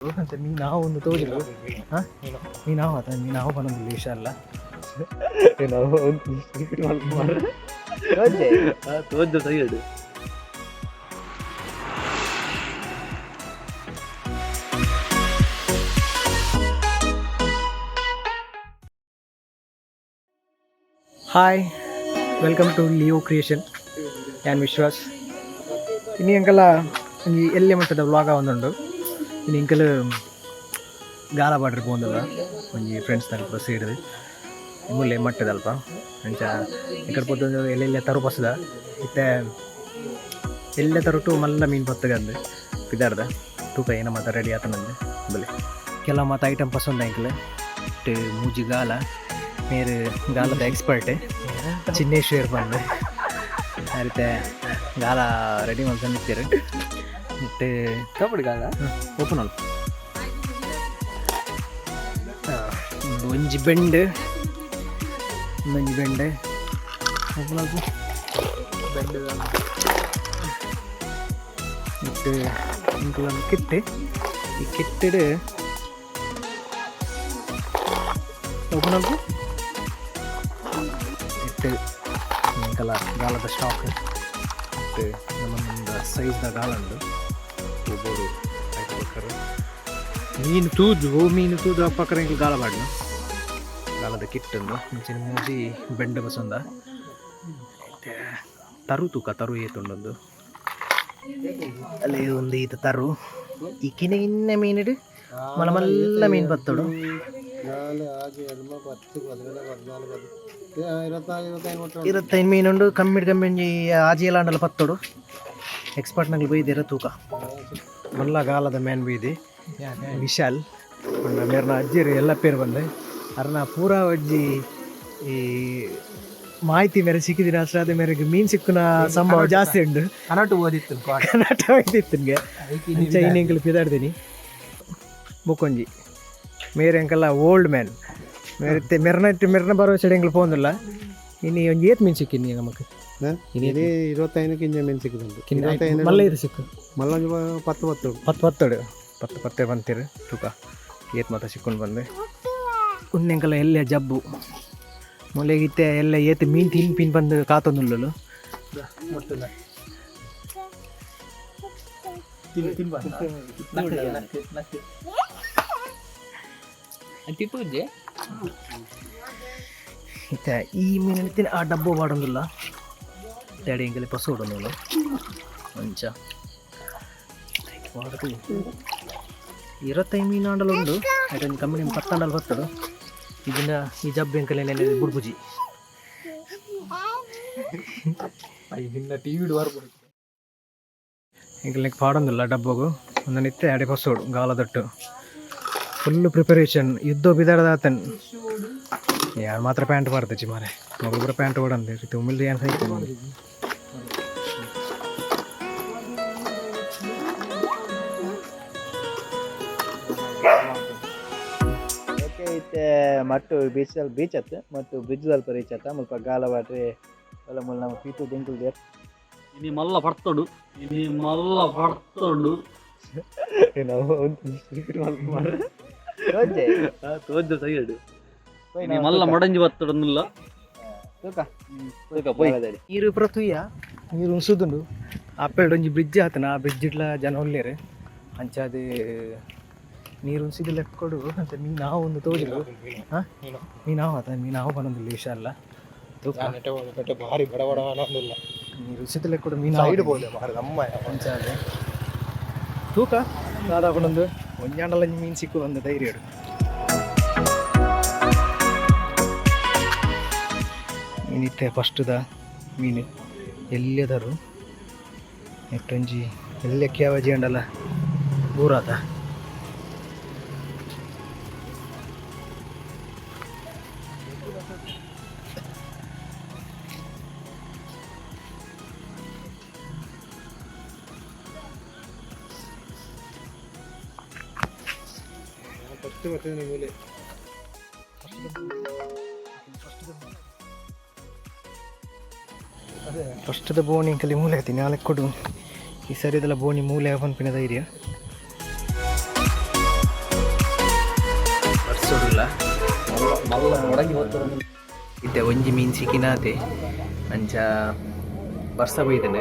ಅಂತ ನಾವು ಒಂದು ತೋಜಲು ಹಾಂ ನಾವು ಆತ ನಾವು ಬಂದೊಂದು ವಿಷಯ ಅಲ್ಲ ತೋಜ side hi welcome to Leo creation and Vishwas ಇನ್ನು ಎಂಕಲ್ಲ ಈ ಎಲ್ಲೆ ಮಟ್ಟದ ವ್ಲಾಗ ಒಂದುಂಡು ಇನ್ನು ಇಂಕಲ್ ಗಾಲ ಬಾಡ್ರಿ ಪೋಂದಲ್ಲ ಒಂಜಿ ಫ್ರೆಂಡ್ಸ್ ತನಕ ಸೇರಿದು ಮುಲ್ಲೆ ಮಟ್ಟದಲ್ಪ ಅಂಚ ಇಂಕಲ್ ಪೊದ್ದು ಎಲ್ಲೆಲ್ಲ ತರು ಪಸದ ಇತ್ತೆ ಎಲ್ಲ ತರುಟು ಮಲ್ಲ ಮೀನು ಪತ್ತಗಂದು ಪಿದಾರ್ದ ತೂಕ ಏನ ಮಾತ ರೆಡಿ ಆತನಂದು ಬಲೆ ಕೆಲವು ಮಾತು ಐಟಮ್ ಪಸಂದ ಇಂಕಲ್ ಇಟ್ಟು ಮೂಜಿ ಗಾಲ ಮೇರೆ ಗಾಲದ ಎಕ್ಸ್ಪರ್ಟ್ ಚಿನ್ನೇಶ್ವರ್ ಬಂದು ಆ ರೀತಿ ಗಾಲ ರೆಡಿ ಮಾಡ್ಕೊಂಡು ನಿಂತೀರಿ ಇಟ್ಟು ಕಬಡ್ಡಿ ಗಾಲ ಓಪನ್ ಅಲ್ಲ ಒಂಜಿ ಬೆಂಡ್ ಓಪನ್ ಅಲ್ಪ ಬೆಂಡ್ ಇಟ್ಟು ಇಂಕಲೊಂದು ಕಿಟ್ಟು ಈ ಕಿಟ್ಟಿಡು ಓಪನ್ ಅಲ್ಪ ಇಟ್ಟು ಇಂಕಲ ಗಾಲದ ಸ್ಟಾಕ್ ಇಟ್ಟು ನಮ್ಮೊಂದು ಸೈಜ್ದ ಗಾಲ ಉಂಡು ಒಬ್ಬರು ಹಾಕಬೇಕಾರೆ ಮೀನು ತೂದು ಪಕ್ಕರ ಇಂಕಲ್ ಗಾಲ ಬಾಡ್ನು ಗಾಲದ ಕಿಟ್ಟುಂದು ಮುಂಚಿನ ಮೂಜಿ ಬೆಂಡ ಬಸಂದ ತರು ತೂಕ ತರು ಏತುಂಡೊಂದು ಅಲ್ಲೇ ಒಂದು ಈತ ತರು ಈ ಕಿನ್ನ ಮೀನಿಡು ಮಲ್ಲ ಮಲ್ಲ ಮೀನು ಬತ್ತೋಡು ಇರುತ್ತೈದು ಮೀನುಂಡು ಕಮ್ಮಿ ಆಜಿ ಎಲ್ಲ ಅಂಡಲ್ಲ ಪತ್ತೋಡು ಎಕ್ಸ್ಪರ್ಟ್ನಾಗ ಬೈದಿರ ತೂಕ ಮಲ್ಲ ಗಾಲದ ಮೇನ್ ಬೀದಿ ವಿಶಾಲ್ ಮೇರ್ನ ಅಜ್ಜಿರು ಎಲ್ಲ ಪೇರು ಬಂದೆ ಅರ್ನ ಪೂರಾ ಅಜ್ಜಿ ಈ ಮಾಹಿತಿ ಮೇರೆ ಸಿಕ್ಕಿದಿನ ಅಷ್ಟಾದ ಮೇರೆಗೆ ಮೀನು ಸಿಕ್ಕನ ಸಂಭವ ಜಾಸ್ತಿ ಉಂಡು ಕನ್ನಡ ಓದಿತ್ತು ಚೈನಿಂಕಲ್ ಪಿದಾಡ್ತೀನಿ ಬುಕ್ಕೊಂಜಿ ಮೇರೆ ಅಂಕಲ್ಲ ಓಲ್ಡ್ ಮ್ಯಾನ್ ಮೇರೆ ಮೆರ್ನ ಬರೋ ಸೈಡ್ ಪೋಂದಿಲ್ಲ ಇನ್ನು ಒಂದು ಏತ್ ಮೀನು ಸಿಕ್ಕಿನಿ ನಮಗೆ 25 ಮೀನು ಸಿಕ್ಕಿದ್ದು ಮಲ್ಲ ಇದು ಸಿಕ್ಕು ಮಲ್ಲ 10 ಬಂತೀರಿ ತೂಕ ಏತ್ ಮಾತ್ರ ಸಿಕ್ಕೊಂಡು ಬಂದೆ ಉಣ್ಣೆಂಕಲ್ಲ ಎಲ್ಲೇ ಜಬ್ಬು ಮೊಲೆಗಿತ್ತೆ ಎಲ್ಲ ಏತ್ ಮೀನು ತಿನ್ ಬಂದು ಕಾತೊಂದುಲ್ಲಲು ಇತ್ತೆ ಈ ಮೀನು ತಿನ್ ಆ ಡಬ್ಬ ಬಾಡೊಂದಿಲ್ಲ ತಡೆ ಎಂಕಲೆ ಪಸ ಹೊಡೋದಿಲ್ಲ ಮಂಚ ಬಾಡದು 25 ಮೀನು ಆಂಡಲ್ ಉಂಡು ಅದನ್ನು ಕಮ್ಮಿ 10 ಆಂಡಲ್ ಬರ್ತಡು ಇದನ್ನ ಈ ಜಬ್ಬ ಎಂಕಲೆ ಬುಡ್ಬುಜಿ ಎಂಕಲ್ನಿಗೆ ಪಾಡೊಂದಿಲ್ಲ ಡಬ್ಬಗು ಒಂದು ನಿತ್ತೆ ಅಡೆ ಪಸೋಡು ಗಾಲದಟ್ಟು ಫುಲ್ಲು ಪ್ರಿಪರೇಷನ್ ಯುದ್ಧ ಬಿದಾರದಾತನ್ ಯಾರು ಮಾತ್ರ ಪ್ಯಾಂಟ್ ಬರ್ತಚ್ಚಿ ಮಾರೆ ಮಗುಬ್ರ ಪ್ಯಾಂಟ್ ಓಡಂದೆ ರೀತಿ ಉಮಿಲ್ದು ಏನು ಸೈತು ಓಕೆ ಇತ್ತೆ ಮಟ್ಟು ಬೀಚ್ ಅತ್ತು ಮತ್ತು ಬ್ರಿಡ್ಜ್ ಸ್ವಲ್ಪ ರೀಚ್ ಆತ ಮುಲ್ಪ ಗಾಲ ಬಾಟ್ರೆ ಎಲ್ಲ ಮುಲ್ಲ ನಮ್ಮ ಪೀತು ದಿಂಕಲ್ ದೇರ್ ಇನಿ ಮಲ್ಲ ಪಡ್ತೋಡು ತೋಜ ಸೈಡ್ ಮಲ್ಲ ಮಡಂಜಿ ಬತ್ತಡನ್ನುಲ್ಲ ನೀರು ಪ್ರತುಯ್ಯ ನೀರು ಉಣಿಸೋದುಂಡು ಆಪೆಲ್ಡ್ ಒಂಜಿ ಬ್ರಿಡ್ಜ್ ಆತನ ಆ ಬ್ರಿಡ್ಜ್ ಇಟ್ಲ ಜನ ಒಲ್ಲೇರು ಅಂಚಾದು ನೀರು ಉಣಿಸಿದ ಲೆಕ್ಕೊಡು ಅಂತ ನಾವು ಒಂದು ತೋಜಲು ಹಾಂ ನಾವು ಆತ ನಾವು ಬಂದೊಂದು ವಿಷಯ ಅಲ್ಲ ಭಾರಿ ಬಡ ಬಡ ಅನ್ನೋದಿಲ್ಲ ನೀರು ಉಣಿಸಿದ ಲೆಕ್ಕೊಡು ಅಂಚಾದು ತೂಕ ದಾದಾಪಡೊಂದು ಒಂಜಾಂಡಲ ಮೀನು ಸಿಕ್ಕು ಒಂದು ಧೈರ್ಯ ಮೀನಿತ್ತೆ ಫಸ್ಟ್ದ ಮೀನು ಎಲ್ಲೆದರು ಎಟ್ಟೊಂಜಿ ಎಲ್ಲೆ ಕ್ಯಾವಜಿ ಅಂಡಲ್ಲ ಊರಾತ ಫಸ್ಟ್ದ ಬೋಣಿ ಕಲಿ ಮೂಲೆ ಆಯ್ತೀನಿ ನಾಲ್ಕು ಕೊಡು ಈ ಸರಿದೆಲ್ಲ ಬೋಣಿ ಮೂಲೆ ಪನ್ಪಿನ ಧೈರ್ಯ ಬರ್ಸೋದಿಲ್ಲ ಇತ್ತೆ ಒಂಜಿ ಮೀನು ಸಿಕ್ಕಿನಾತೆ ಅಂಚ ಬರ್ಸ ಬೈದನೆ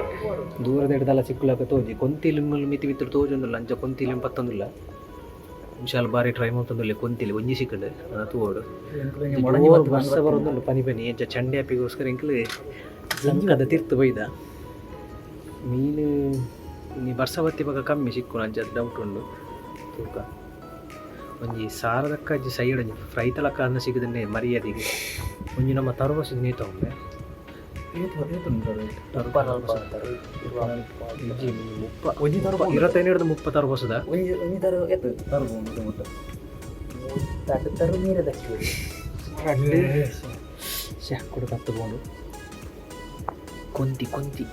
ದೂರದ ಹಿಡ್ದಲ್ಲ ಸಿಕ್ಕಲಕ್ಕ ತೋಜಿ ಕೊಂತಿಲಿ ಮಿತಿ ಬಿತ್ತರು ತೋಜೊಂದಿಲ್ಲ ಅಂಚ ಕೊಂತಿಲಿ ಪತ್ತೊಂದಿಲ್ಲ ವಿಶಾಲ ಬಾರಿ ಟ್ರೈ ಮಾಡ್ತಂದಿಲ್ಲ ಕೊಂತಿಲಿ ಒಂಜಿ ಸಿಕ್ಕಂಡು ತೋಡು ಬರ್ಸ ಬರೋದು ಪನಿ ಪನಿ ಅಂಚ ಚಂಡೆ ಹ್ಯಾಪಿಗೋಸ್ಕರ ಇಂಕ್ಲು ಸಂಕದ ತಿರ್ತು ಬೈದ ಮೀನು ನೀ ಬರ್ಸ ಬತ್ತಿ ಬಗ್ಗೆ ಕಮ್ಮಿ ಸಿಕ್ಕು ಅಂಚ ಡೌಟ್ ಉಂಡು ತೂಕ ಒಂಜಿ ಸಾರದಕ್ಕ ಸೈಡ್ ಒಂಜಿ ಫ್ರೈ ತಲಕ್ಕ ಅನ್ನ ಸಿಗದನ್ನೇ ಮರ್ಯಾದೆಗೆ ಒಂಜಿ ನಮ್ಮ ತರಬಸ ನೇತ ಒಮ್ಮೆ ಇರತ್ತೈದು ಹಿಡಿದು 30 ತರಬಸದ ಕೊಡು ಕತ್ತಬಹುದು ಕೊಂತಿ ಕೊಂತಿ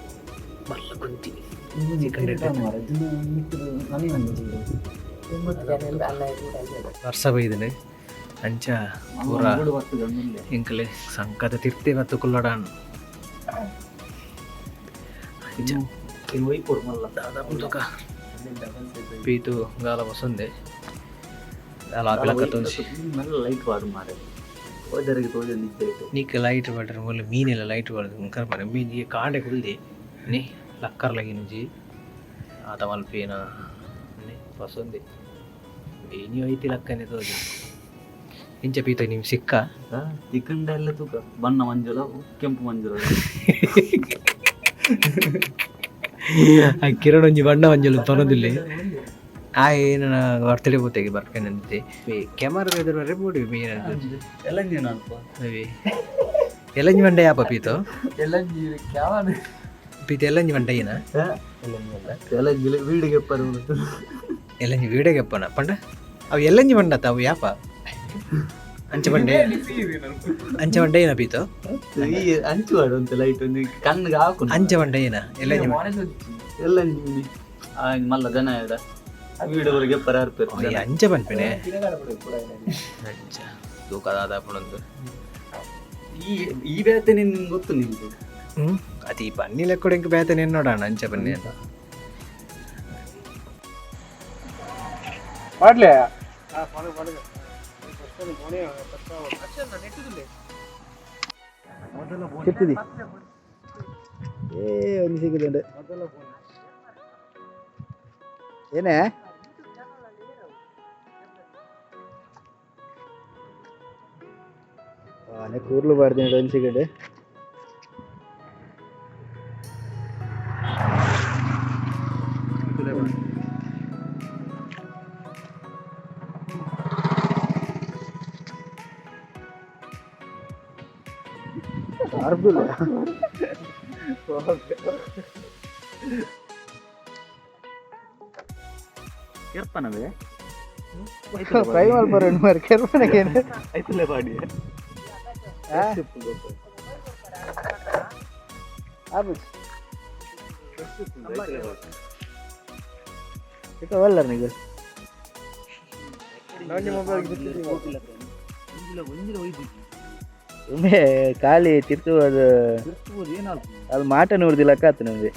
ಬಲ್ಲ ಕೊಂತಿ ವರ್ಷ ಬೈದನೆ ಅಂಚ ಪೂರ ಇಂಕಲೆ ಸಂಕದ ತಿರ್ತೆ ಮತ್ತು ಕುಲ್ಲಡಾನ್ ಪೀತು ಗಾಲ ವಸಂದೆ ಗಾಲ ಆಪಿಲಕ್ಕತ್ತೊಂದು ನೀಕೆ ಲೈಟ್ ಬಾಡ್ರೆ ಮೊದಲು ಮೀನೆಲ್ಲ ಲೈಟ್ ಬಾಡ್ದು ಕರ್ಬಾರೆ ಮೀನಿಗೆ ಕಾಂಡೆ ಕುಲ್ದೆ ನೀ ಲಕ್ಕರ್ಲಗಿನಜಿ ಆತ ಮಲ್ಪೇನ ವಸಂದೆ ಮೀನಿ ಐತಿ ಲಕ್ಕನೆ ತೋಜಿ ಇಂಚ ಪೀತ ನಿಮ್ಗೆ ಸಿಕ್ಕ ಚಿಕನ್ ಎಲ್ಲ ತೂಕ ಬಣ್ಣ ಮಂಜುಳ ಕೆಂಪು ಮಂಜುಳ ಆ ಕಿರಣ ಒಂಜಿ ಬಣ್ಣ ಮಂಜಲು ತೊನದಿಲ್ಲ ಆ ಏನು ಬರ್ತಡೇ ಬೂತೆಗೆ ಬರ್ಪೇನಂತೆ ಕ್ಯಾಮರಾ ಎದುರು ಬೋಡಿ ಮೀನು ಎಲ್ಲಂಜಿ ಎಲ್ಲಂಜಿ ಮಂಡೆ ಯಾಪ ಪೀತು ಪೀತು ಎಲ್ಲಂಜಿ ಮಂಡೆ ಏನ ವೀಡಿಗೆ ಎಲ್ಲಂಜಿ ವೀಡಿಯೋಗೆ ಅಪ್ಪನ ಪಂಡ ಅವು ಎಲ್ಲಂಜಿ ಮಂಡತ್ತ ಅವು ಯಾಪ ಅಂಚೆ ಬಂಡೆ ಏನ ಪೀತು ಅಂಚು ಮಾಡುವಂತ ಲೈಟ್ ಒಂದು ಕಣ್ಣಿಗೆ ಹಾಕು ಅಂಚೆ ಬಂಡೆ ಏನ ಎಲ್ಲಂಜಿ ಮಲ್ಲ ಜನ ವೀಡಿಯೋವರೆಗೆ ಅಂಚೆ ಬಂದ್ಪೇನೆ ಅಂಚ ತೂಕದಾದ ಪುಣಂದು ಈ ಬೇತನೆ ನಿಮ್ಗೆ ಗೊತ್ತು ನಿಮ್ಗೆ ಅದು ಈ ಬನ್ನಿ ಲೆಕ್ಕೊಡೆಂಗೆ ಬೇತನೆ ನೋಡೋಣ ಅಂಚೆ ಬನ್ನಿ ಅಂತ ಮಾಡ್ಲೇ చెప్తుంది ಒಂದು ಸಿಗುದುಂಡು ಏನೇ ಕೂರ್ಲು ಬಾರ್ದು ಒಂದು ಸಿಗಂಡು ಕೆರ್ಪನವೇ ಫ್ರೈ ಮಾಡ್ಬಾರ ಮಾರು ಕೆರ್ಪನಗೆ ಐತಲೇ ಬಾಡಿ ವಲ್ಲರ್ ನೀವು ಒಮ್ಮೆ ಖಾಲಿ ತಿರ್ತು ಅದು ಮಾಟ ನೋಡ್ದಿಲ್ಲ ಅಕ್ಕಾತು ನಮಗೆ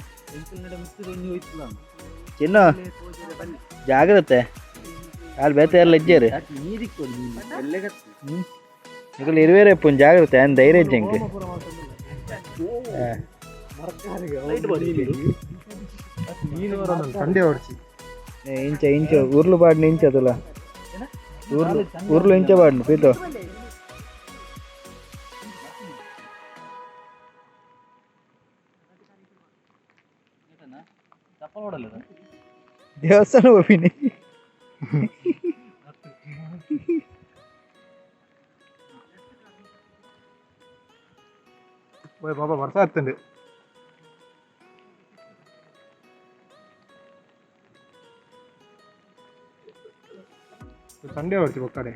ಚಿನ್ನ ಜಾಗ್ರತೆ ಅಲ್ಲಿ ಬೇತೆ ಎಲ್ಲ ಇಜ್ಜೇರಿ ಈಗ ಇರುವೇರೆ ಪುನ್ ಜಾಗ್ರತೆ ಅನ್ ಧೈರ್ಯ ಇಜ್ಜಂಗೆ ಇಂಚ ಇಂಚ ಉರ್ಲು ಬಾಡ್ನ ಇಂಚ ಅದಲ್ಲ ಉರ್ಲು ಇಂಚ ಬಾಡ್ನು ಪೀತು ದೇವಸ್ಥಾನ ಹೋಗಿನಿ ಬಾಬಾ ಬರ್ತಾ ಇರ್ತಂಡೆ ಸಂಡೇ ಹೊಡ್ತೀವಿ ಕಡೆ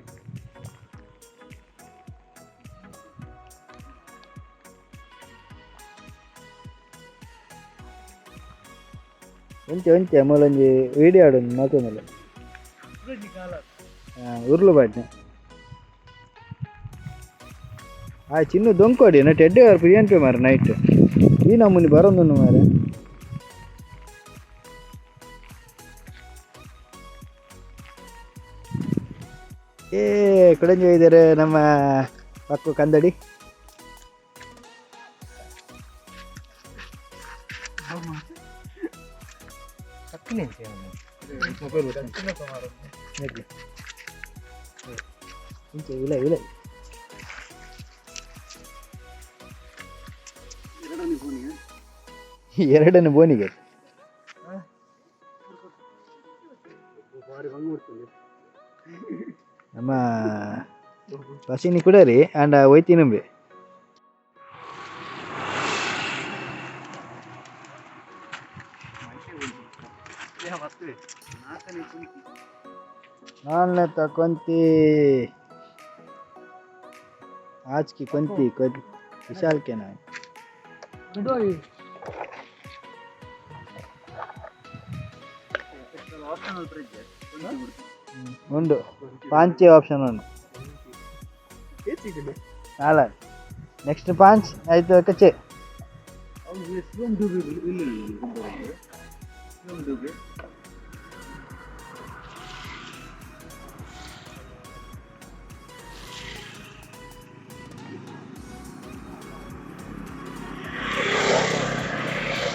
ಒಂಚೆ ಒಂಚೆ ಮೊಲೊಂಜಿ ವಿಡಿಯೋ ಆಡೋದು ಮಾತೊಂದಲ್ಲ ಉರ್ಲು ಬಾಡ್ನೆ ಆ ಚಿನ್ನು ದೊಂಕೋಡಿ ನಾ ಟೆಡ್ಡೆ ಅವ್ರು ಏನ್ ಪೇ ಮಾರ ನೈಟ್ ಈ ನಮ್ಮನಿ ಬರೋದು ಮಾರ ಕೊಡಂಜಿ ಇದ್ದಾರೆ ನಮ್ಮ ಪಕ್ಕು ಕಂದಡಿ. ಇಲ್ಲ ಇಲ್ಲ ಎರಡನೇ ಬೋನಿಗೆ ನಮ್ಮ ಬಸಿನಿ ಕುಡರಿ ಅಂಡ ಒಯ್ತಿನಂಬಿ. ನಾಳೆ ತಕೊಂತಿ आज की कोणती विशाल के नाम ಉಂಡು 5 ಆಪ್ಷನ್ ಉಂಡು. ಅಲ್ಲ ನೆಕ್ಸ್ಟ್ 5 ಆಯ್ತು ಕಚ್ಚೆ.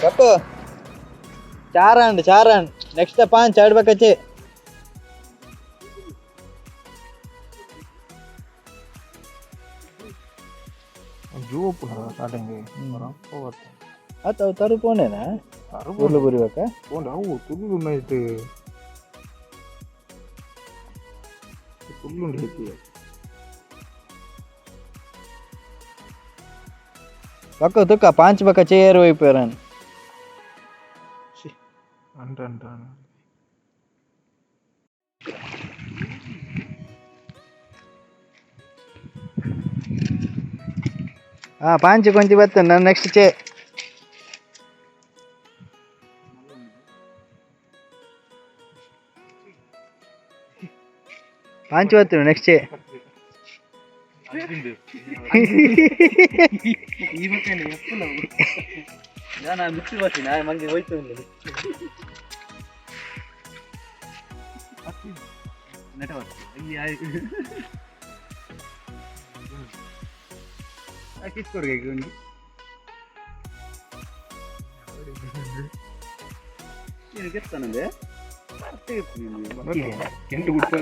ಕಪ್ಪು ಚಾರಂಡ್ ನೆಕ್ಸ್ಟ್ 5 ಆಡ್ಬೇಕಚ್ಚೆ. ಆತ ತರು ಪೋನೇನಾ ಊರ್ಲು ಬರಿಬೇಕಾ ಅವು ತುಳು ನೈಟ್ ತುಳು ಪಕ್ಕ ತುಕ್ಕ 5 ಬಕ್ಕ ಚೇರು ಹೋಯ್ಪೇರನ್ ಅಂಟ 5 ಕೊಂಚ ಬರ್ತೇನೆ ನಾನು ನೆಕ್ಸ್ಟ್ ಚೇ. 5 ಬರ್ತೇನೆ ನೆಕ್ಸ್ಟ್ ಚೇ. ನಾನು ಮಿಕ್ಸಿ ಬರ್ತೀನಿ ಮಂಗೆ ಹೋಯ್ತು ನೆಟ್ವರ್ಕ್ ಕಿಸ್ಕೊರ್ಗೆ ಒಂದು ಕೆತ್ತಾನಂದೆ ಎಂಟು ಗುಡ್ಡ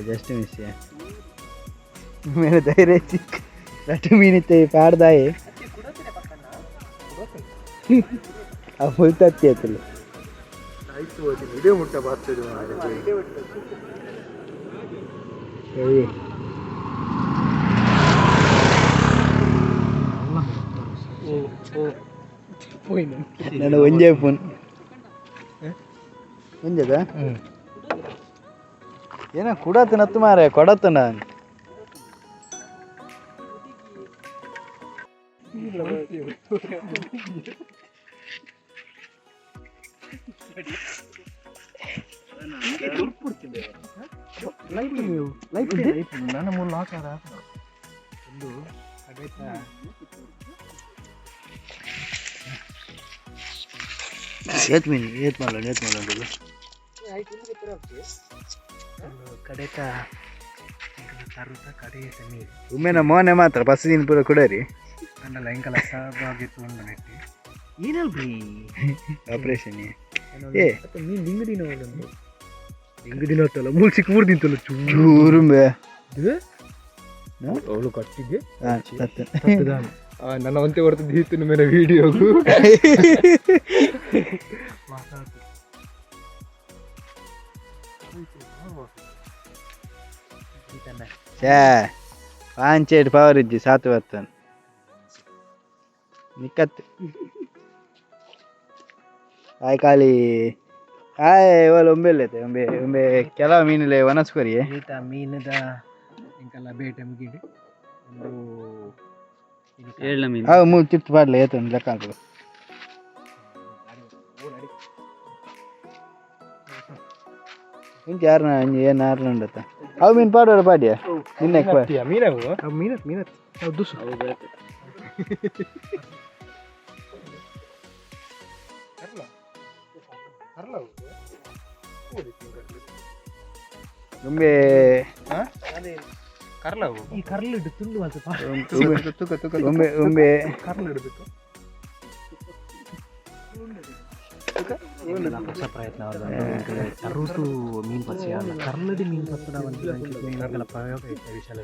जस्ट मिस है मेरे धैर्य रट मीनिते पाड़दाए अब बोलता है तुम ಆಯ್ತು ವಿಡಿಯೋ ಮುಟ್ಟ ಬರ್ತದೆ ನಾನು ಒಂಜೆ ಫೋನ್ ಒಂಜದ ಏನ ಕುಡತನತ್ತು ಮಾರೆ ಕೊಡತ್ತ ನಾನು ನನ್ನ ಮೂಲ ಹಾಕಾರ ಒಂದು ಏತ್ ಮಾಡೋಣ ಕಡೆಕ ತರುತ್ತ ಕಡೆ ನೀರು ಒಮ್ಮೆನ ಮೋನೆ ಮಾತ್ರ ಬಸ್ಸಿನ ಪೂರ ಕುಡರಿ ಅಂಡಲ್ಲ ಎಂಕಲ ಸಹಭಾಗಿತ್ವ ಉಂಡು ನೆಟ್ಟಿ ಏನಲ್ರಿ ಆಪರೇಷನ್ ಏ ನೀನು ದಿಂಗದಿನ ಒಳ್ಳೆ ದಿಂಗದಿನ ಹೊತ್ತಲ್ಲ ಮೂರು ಚಿಕ್ಕ ಮೂರು ತಿಂತಲ್ಲ ಚೂರುಂಬೆ ಅವಳು ಕಟ್ಟಿದ್ದೆ ಸತ್ತ ನನ್ನ ಒಂತೆ ಬರ್ತದೆ ಇತ್ತು ಮೇಲೆ ವಿಡಿಯೋಗು पांच पावर इज्जी 7 बर्तन निकत आय काली आय वाल उंबे लेते उंबे उंबे केला मीन ले वनस्पति है ಈತ ಮೀನದ ಇಂಕಲ್ಲ ಬೇಟೆ ಮುಗಿಡಿ ಒಂದು ಏಳನ ಮೀನು ಆ ಮೂ ಚಿತ್ ಪಾಡ್ಲೆ ಏತ ಲೆಕ್ಕ ಹಾಕು ಇಂತ ಯಾರನ ಏನು ಯಾರನ ಉಂಡತ್ತ ಅವು ಮೀನು ಪಾಡೋಡ ಪಾಡ್ಯಾ ನಿನ್ನೆ ಮೀನತ್ ದುಸು ಗೊಂಬೆ ಈ ಕರ್ಲಿಡು ತುಂಡು ಅಂತ ಗೊಂಬೆ ಗೊಂಬೆ ಕರ್ಲಿಡ್ಬೇಕು ಹೊಸ ಪ್ರಯತ್ನ ಕರುಟು ಮೀನು ಪಚ್ಚೆ ಕರ್ನಡಿ ಮೀನು ಪತ್ತದ ಒಂದು ಪ್ರಯೋಗ ಇತ್ತು ವಿಶಾಲ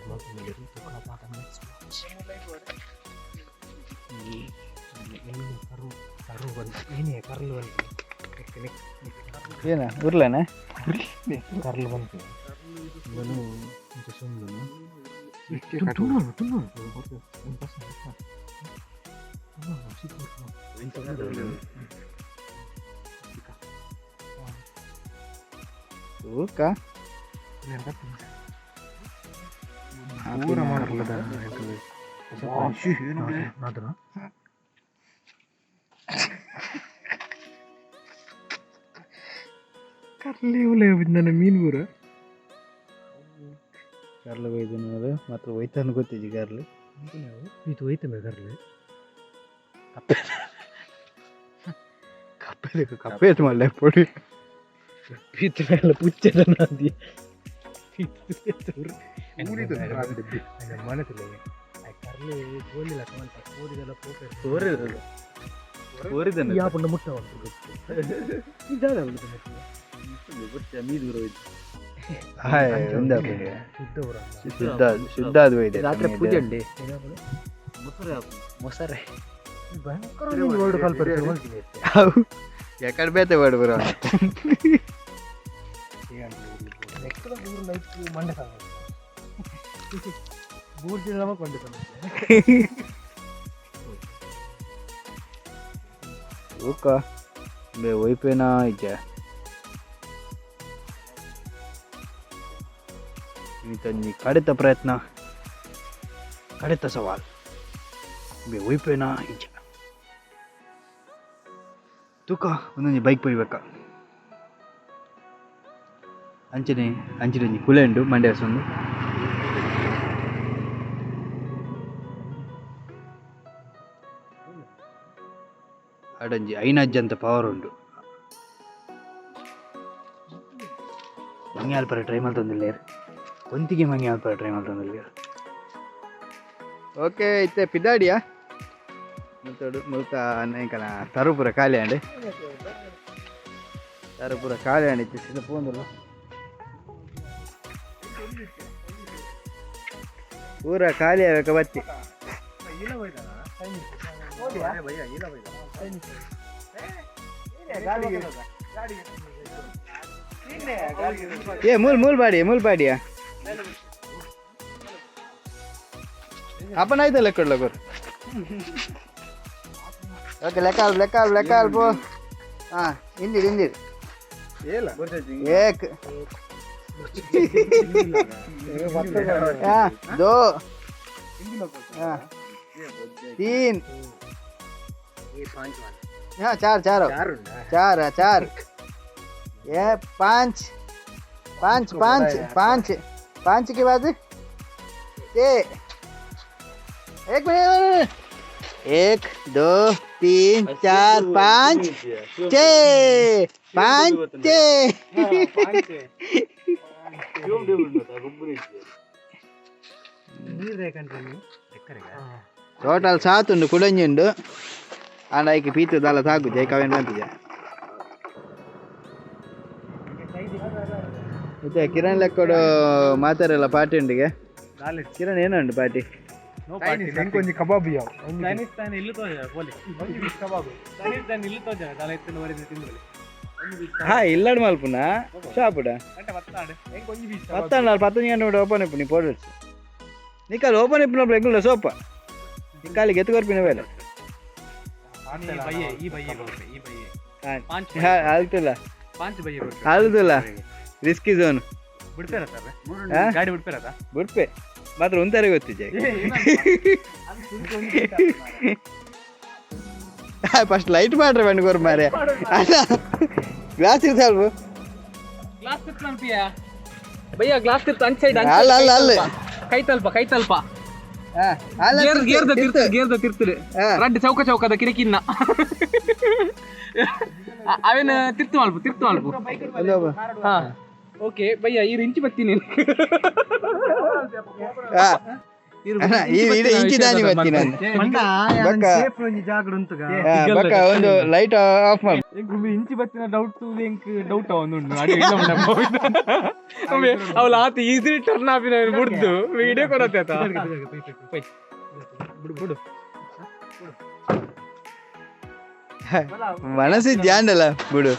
ಕರು ಬಂದು ಏನೇ ಕರ್ಲು ಬಂತು ಏನ ಉರ್ಲನ ಕರ್ಲು ಬಂತು ಇವನು ಊಕ ಪೂರ ಮಾಡಲದ ಕರ್ಲಿ ನನ್ನ ಮೀನು ಪೂರ ಕರ್ಲು ಒಯ್ದು ನೋಡು ಮತ್ತು ಒಯ್ತಾನು ಗೊತ್ತಿದ್ದಿ ಕರ್ಲು ಇದು ಒಯ್ತಮೆ ಕರ್ಲಿ ಕಪ್ಪೆ ಮಾಡಲೆ ಪೊಡಿ ಪೀತಮೆಲ್ಲ ಪುಚ್ಚದ ನಾದಿ ಮನಸ್ಸಿಲ್ಲ ಕರ್ಲಿ ಗೋಲಿಲ್ಲ ಕೋರಿದೆಲ್ಲ ಕೋರಿದನು ಯಾಪುಂಡ ಮುಟ್ಟ ಶುದ್ಧ ಅದು ಇದೆ ರಾತ್ರಿ ಪೂಜೆ ಉಂಡೆ ಮೊಸರೆ ಭಯಂಕರ ವರ್ಡ್ ಕಾಲ್ ಬರ್ತೀವಿ ಎಕಡೆ ಬೇತೆ ಬೇಡ ಬರೋ ನೆಕ್ಸ್ಟ್ ಲೈಫ್ ಮಂಡೆ ಸಾಂಗ್ ಮೂರು ದಿನ ಕೊಂಡೆ ಊಕ ಬೇ ಒಯ್ಪೇನಾ ಇದ್ದೆ ತಂಜಿ ಕಡಿತ ಪ್ರಯತ್ನ ಕಡಿತ ಸವಾಲ್ ಬೇ ಒಯ್ಪೇನಾ ಇಜ್ಜ ತೂಕ ಒಂದೊಂದು ಬೈಕ್ ಪೊಯ್ಬೇಕ ಅಂಚಿನೊಂಜಿ ಕುಲೆ ಉಂಡು ಮಂಡ್ಯ ಒಂದು ಅಡಂಜಿ ಐನಜ್ಜಿ ಅಂತ ಪವರ್ ಉಂಡು ಮಂಗೆ ಅಲ್ಪರ ಟ್ರೈ ಮಾಡ್ತಂದಿಲ್ಲ ಕೊಂತಿಗೆ ಮಂಗೆ ಅಲ್ಪರ ಟ್ರೈ ಮಾಡ್ತಂದಿಲ್ಲ ಓಕೆ ಇತ್ತೆ ಪಿದಾಡಿಯಾ ಮುಲ್ತೋಡು ಮುಲ್ತ ಅನ್ನಕನ ತರುಪುರ ಖಾಲಿ ಅಂಡಿ ತರುಪುರ ಖಾಲಿ ಅಂಡಿ ಸಿದ ಪೋಂದಲ್ಲ ಪೂರ ಖಾಲಿ ಆಗಬೇಕ ಬತ್ತಿ ಏ ಮೂಲ್ ಬಾಡಿಯಾ आपण ಆಯ್ತಲ್ಲ ಕೊಡ್ಲಕೋರ್ ಓಕೆ ಲೆಕ್ಕಾಲ್ ಪೋ ಹಾ ಹಿಂದಿರ್ ಏಲ ಏಕ್ दो तीन हाँ चार ये पाँच के बाद एक मिनट 1 2 3 4 5 6 5 ಟೋಟಲ್ 7 ಉಂಡು ಕುಡಂಜಿ ಉಂಡು ಆಂಡ ಐಕೆ ಪೀತು ದಾಲ ಸಾಕು ಜೈ ಕವೆಂಟ್ ಬಂತಿಜ ಮತ್ತೆ ಕಿರಣ್ ಲೆಕ್ಕೋಡು ಮಾತಾರಲ್ಲ ಪಾರ್ಟಿ ಉಂಡಿಗೆ ಕಿರಣ್ ಏನೋ ಉಂಡು ಪಾರ್ಟಿ ಕೊಂಚ ಕಬಾಬ್ ಯಾವ್ ಹಾ ಇಲ್ಲಾಡು ಮಲ್ಪುನ ಶಾಪುಡ 10 ಗಂಟೆ ಓಪನ್ ಇಪ್ಪು ನೀ ಪೋಡ್ నీకు ఓపెన్ అయిపోయినప్పుడు ఎగ్గులు సోప ఇంకాలి ఎత్తుకొరిపిన వేళ ಆಗುದಿಲ್ಲ ರಿಸ್ಕಿ ಝೋನ್ ಬಿಡ್ಪೆ ಮಾತ್ರ ಒಂದರೆ ಗೊತ್ತಿದ್ದೆ ಫಸ್ಟ್ ಲೈಟ್ ಮಾಡ್ರೆ ಬಂಡ್ಕೋರ್ ಮಾರೆ ಗ್ಲಾಸ್ ಇರ್ತಾವ ಭಯ್ಯ ಗ್ಲಾಸ್ ತಿರ್ತು ಅಂಚ್ ಸೈಡ್ ಅಲ್ಲ ಅಲ್ಲ ಅಲ್ಲ ಕೈ ತಲ್ಪ ಅಲ್ಲ ಗೇರ್ದ ತಿರ್ತದೆ ರಡ್ಡು ಚೌಕದ ಕಿರಿಕಿನ್ನ ಅವೇನು ತಿರ್ತು ಅಲ್ಪ ಹಾ ಓಕೆ ಭಯ್ಯ ಈ ಇಂಚಿ ಬತ್ತೀನಿ ಇಂಚಿದಾನಿ ಬತ್ತೀನಿ ಒಂದು ಲೈಟ್ ಆಫ್ ಮಾಡಿ ಇಂಚಿ ಬತ್ತಿನ ಡೌಟ್ ಅವನುಂಡು ಅವಳ ಆತ ಈಸಿ ಟರ್ನ್ ಆಪಿನ ಬಿಡ್ದು ವಿಡಿಯೋ ಕೊಡತ್ತೆ ಬಿಡು ಮನಸ್ಸು ಧ್ಯಾನಲ್ಲ ಬಿಡು